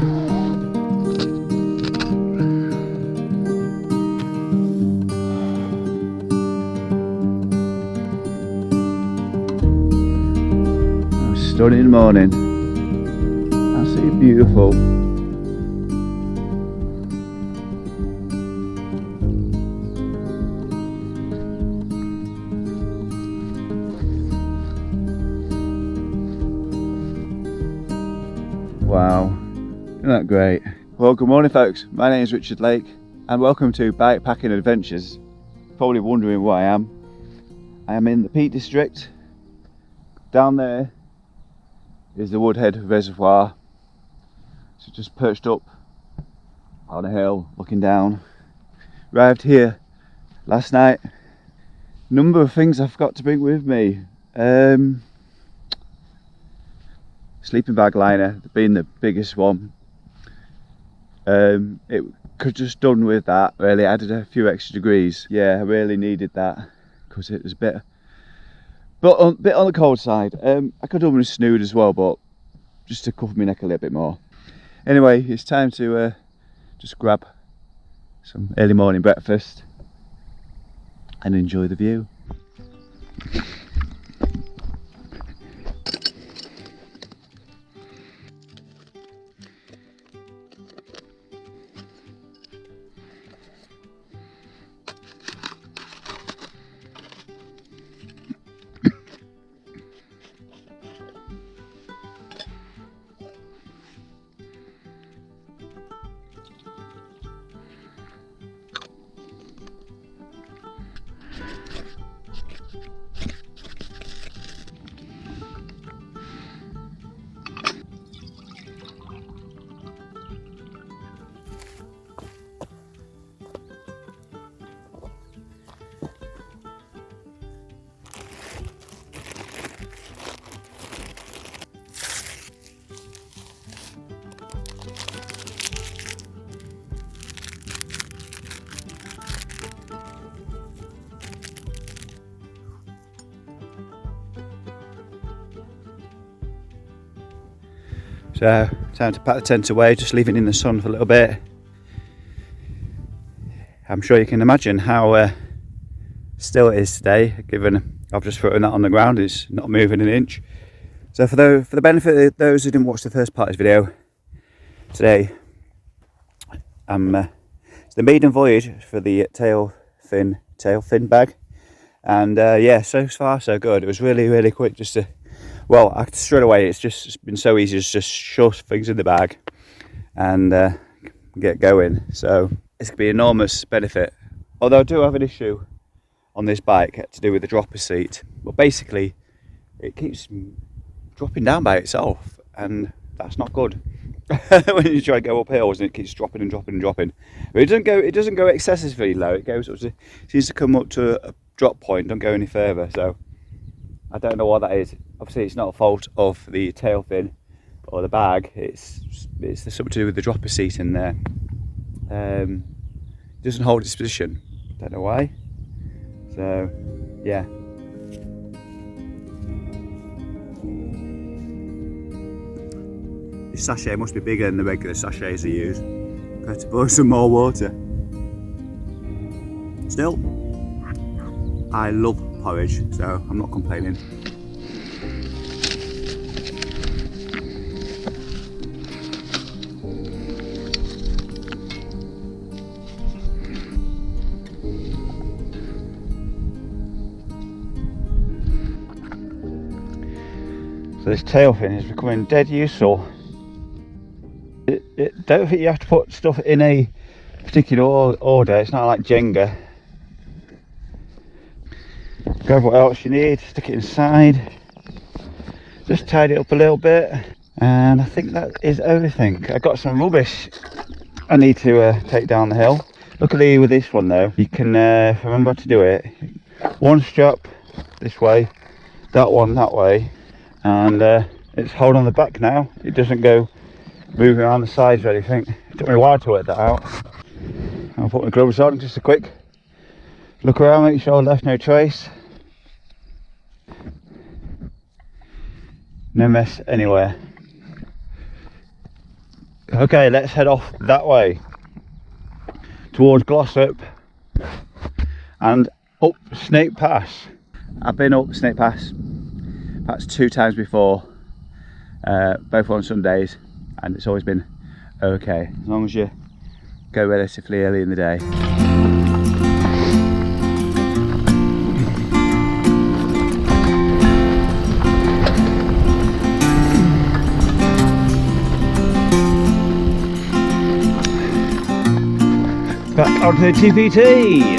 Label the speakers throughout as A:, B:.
A: Stunning morning, absolutely beautiful. Wow, isn't that great? Well, good morning folks, my name is Richard Lake and welcome to Bikepacking Adventures. Probably wondering where I am. I am in the Peak District. Down there is the Woodhead Reservoir. So just perched up on a hill looking down. Arrived here last night. Number of things I've got to bring with me. Sleeping bag liner being the biggest one. It could just done with that really. Added a few extra degrees. Yeah, I really needed that because it was a bit on the cold side. I could have done with a snood as well, but just to cover my neck a little bit more. Anyway, it's time to just grab some early morning breakfast and enjoy the view. So, time to pack the tent away, just leave it in the sun for a little bit. I'm sure you can imagine how still it is today, given I've just thrown that on the ground, it's not moving an inch. So for the benefit of those who didn't watch the first part of this video, today it's the maiden voyage for the tail fin bag. And yeah, so far so good. It was really quick just to, well, straight away it's been so easy to just shove things in the bag and get going. So it's going to be an enormous benefit. Although I do have an issue on this bike to do with the dropper seat. But basically it keeps dropping down by itself and that's not good. When you try to go up hills and it keeps dropping and dropping. But it doesn't go excessively low. It goes up to, seems to come up to a drop point, don't go any further. So I don't know what that is. Obviously it's not a fault of the tail fin or the bag, it's something to do with the dropper seat in there. It doesn't hold its position, don't know why. So yeah, this sachet must be bigger than the regular sachets I use. Got to pour some more water. Still, I love porridge, so I'm not complaining. So this tail fin is becoming dead useful. Don't think you have to put stuff in a particular order, it's not like Jenga. Grab what else you need, stick it inside, just tidy it up a little bit, and I think that is everything. I got some rubbish I need to take down the hill. Luckily with this one though, you can remember to do it. One strap this way, that one that way, and it's hold on the back now. It doesn't go moving around the sides or anything. It took me a while to work that out. I'll put my gloves on, just a quick look around, make sure I left no trace. No mess anywhere. Okay, let's head off that way towards Glossop and up Snake Pass. I've been up Snake Pass perhaps 2 times before, both on Sundays, and it's always been okay as long as you go relatively early in the day. Back onto the TPT.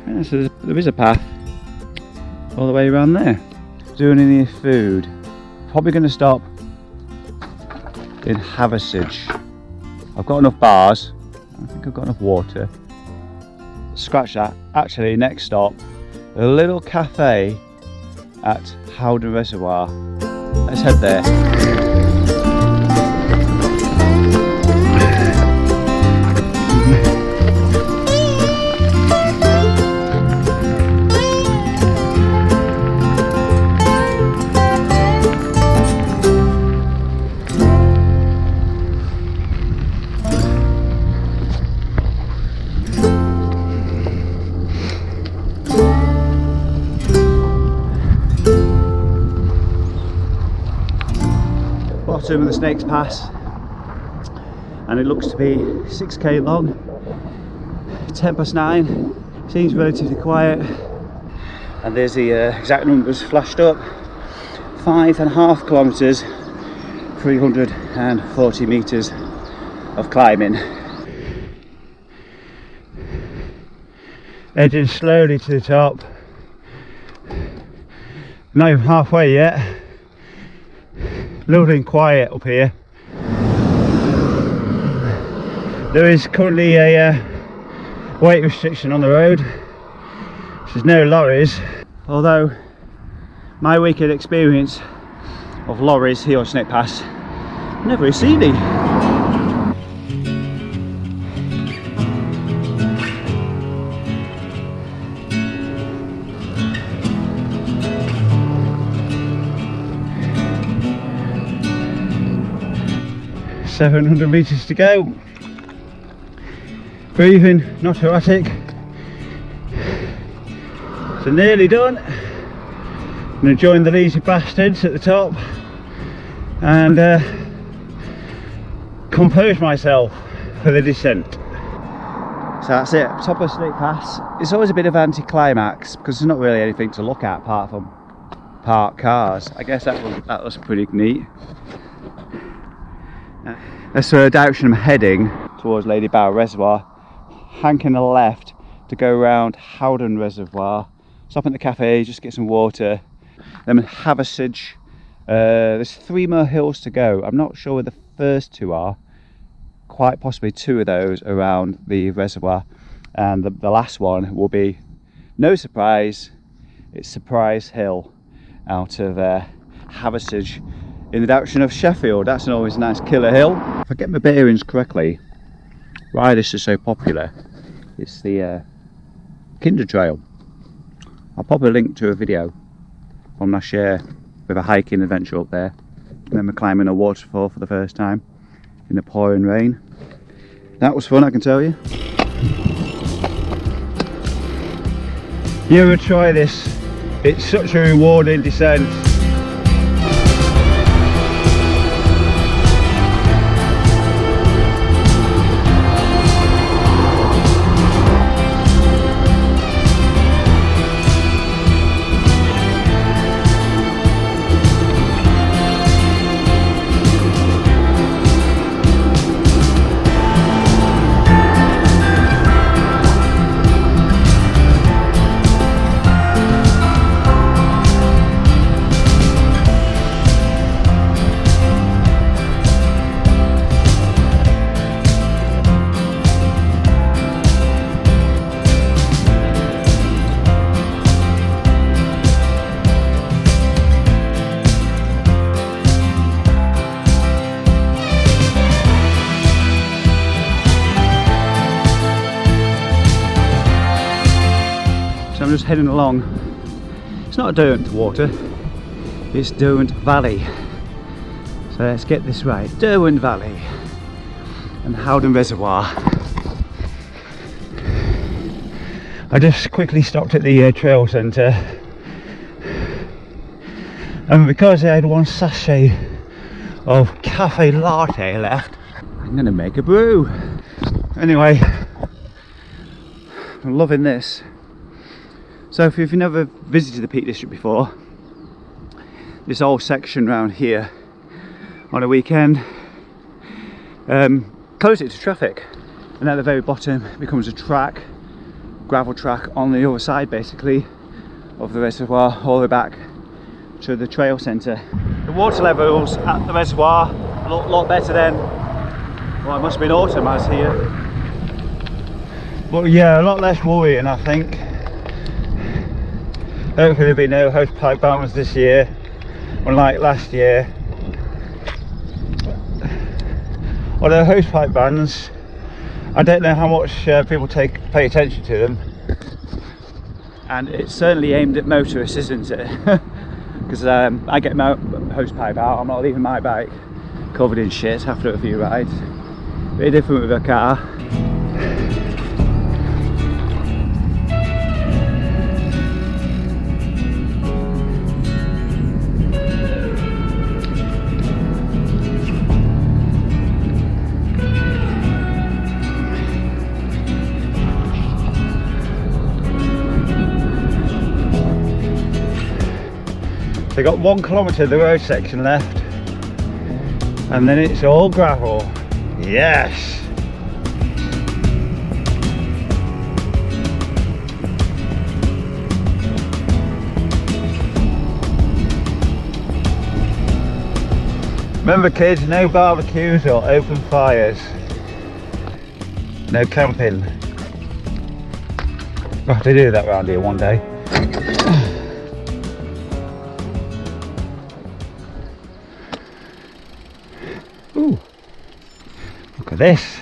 A: Yeah, so there is a path all the way around there. Doing any food. Probably going to stop in Hathersage. I've got enough bars. I think I've got enough water. Scratch that. Actually, next stop, a little cafe at Woodhead Reservoir. Let's head there. Bottom of the Snakes Pass, and it looks to be 6k long. 9:10, seems relatively quiet, and there's the exact numbers flashed up. 5.5 kilometers, 340 meters of climbing. Edging slowly to the top, not even halfway yet. Lovely and quiet up here. There is currently a weight restriction on the road. There's no lorries, although my weekend experience of lorries here on Snake Pass, never seen any. .700 meters to go. Breathing, not erratic. So nearly done. I'm going to join the lazy bastards at the top and compose myself for the descent. So that's it, top of Snake Pass. It's always a bit of anti-climax because there's not really anything to look at apart from parked cars. I guess that was pretty neat. That's the direction I'm heading, towards Lady Bower Reservoir. Hanking the left to go around Woodhead Reservoir, stop at the cafe, just get some water. Then Hathersage. There's 3 more hills to go. I'm not sure where the first 2 are. Quite possibly 2 of those around the reservoir, and the last one will be, no surprise, it's Surprise Hill out of Hathersage in the direction of Sheffield. That's always a nice killer hill. If I get my bearings correctly, why this is so popular, it's the Kinder Trail. I'll pop a link to a video from last year with a hiking adventure up there. I remember climbing a waterfall for the first time in the pouring rain. That was fun, I can tell you. You ever try this? It's such a rewarding descent. I'm just heading along. It's not Derwent water, it's Derwent Valley. So let's get this right. Derwent Valley and Howden Reservoir. I just quickly stopped at the trail centre, and because I had one sachet of cafe latte left, I'm going to make a brew. Anyway, I'm loving this. So if you've never visited the Peak District before, this whole section around here on a weekend, close it to traffic, and at the very bottom it becomes a track, gravel track on the other side basically of the reservoir, all the way back to the trail centre. The water levels at the reservoir look a lot better than, well, it must have been autumn as here, but yeah, a lot less worrying I think. Hopefully there'll be no hosepipe bombs this year, unlike last year. Although hosepipe bans, I don't know how much people pay attention to them, and it's certainly aimed at motorists, isn't it? Because I get my hosepipe out, I'm not leaving my bike covered in shit after a few rides. Very different with a car. They got 1 kilometre of the road section left, and then it's all gravel. Yes! Remember kids, no barbecues or open fires. No camping. We'll have to do that round here one day. Ooh, look at this.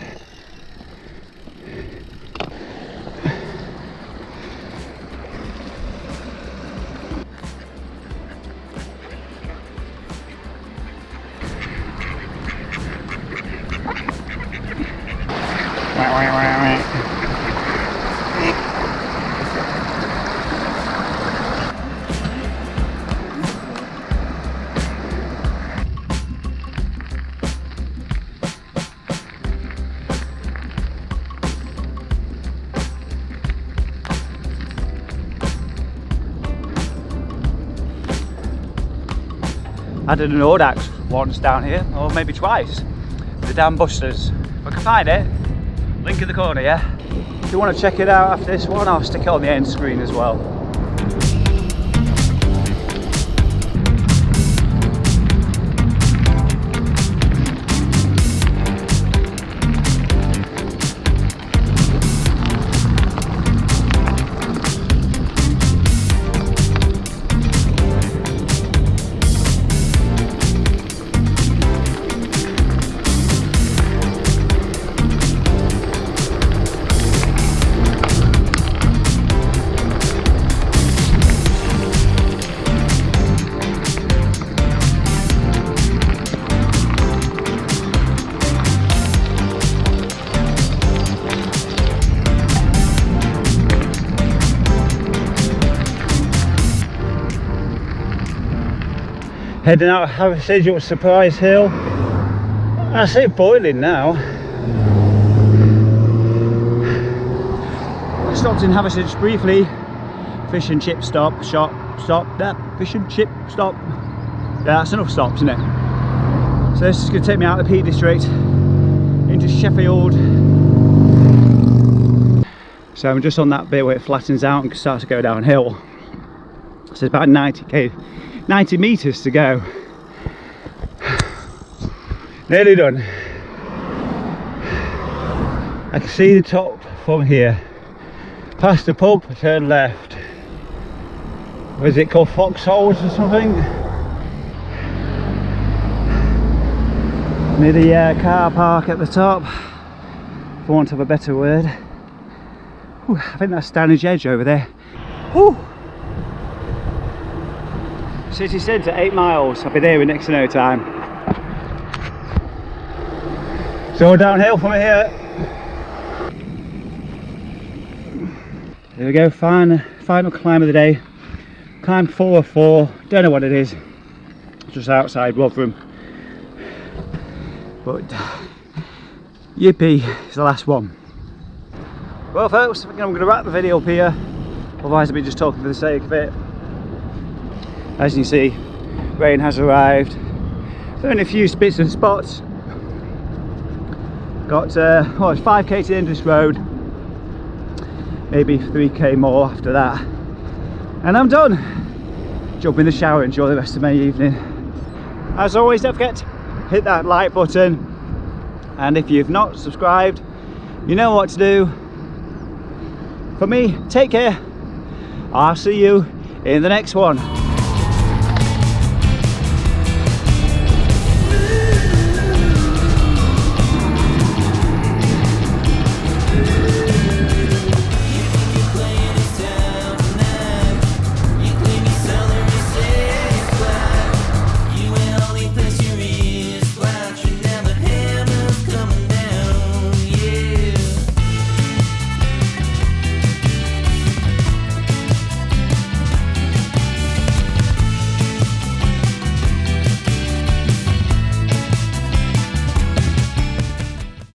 A: I did an Audax once down here, or maybe twice, the Dam Busters. If I can find it, link in the corner, yeah? If you want to check it out after this one, I'll stick it on the end screen as well. Heading out of Hathersage up Surprise Hill. That's it, boiling now. Stopped in Hathersage briefly. Fish and chip stop, fish and chip stop. Yeah, that's enough stops, isn't it? So this is going to take me out of the Peak District into Sheffield. So I'm just on that bit where it flattens out and starts to go downhill. So it's about 90 metres to go. Nearly done. I can see the top from here. Past the pub, turn left. What is it called, Foxholes or something? Near the car park at the top, for want of a better word. Ooh, I think that's Stanage Edge over there. Whew. City centre, 8 miles. I'll be there in next to no time. So downhill from here. There we go, final climb of the day. Climb 4 of 4, don't know what it is. Just outside Rotherham. But yippee, it's the last one. Well folks, I'm going to wrap the video up here. Otherwise I'll be just talking for the sake of it. As you can see, rain has arrived. There are only a few bits and spots. Got it's 5k to the end of this road. Maybe 3k more after that. And I'm done. Jump in the shower, enjoy the rest of my evening. As always, don't forget to hit that like button. And if you've not subscribed, you know what to do. For me, take care. I'll see you in the next one.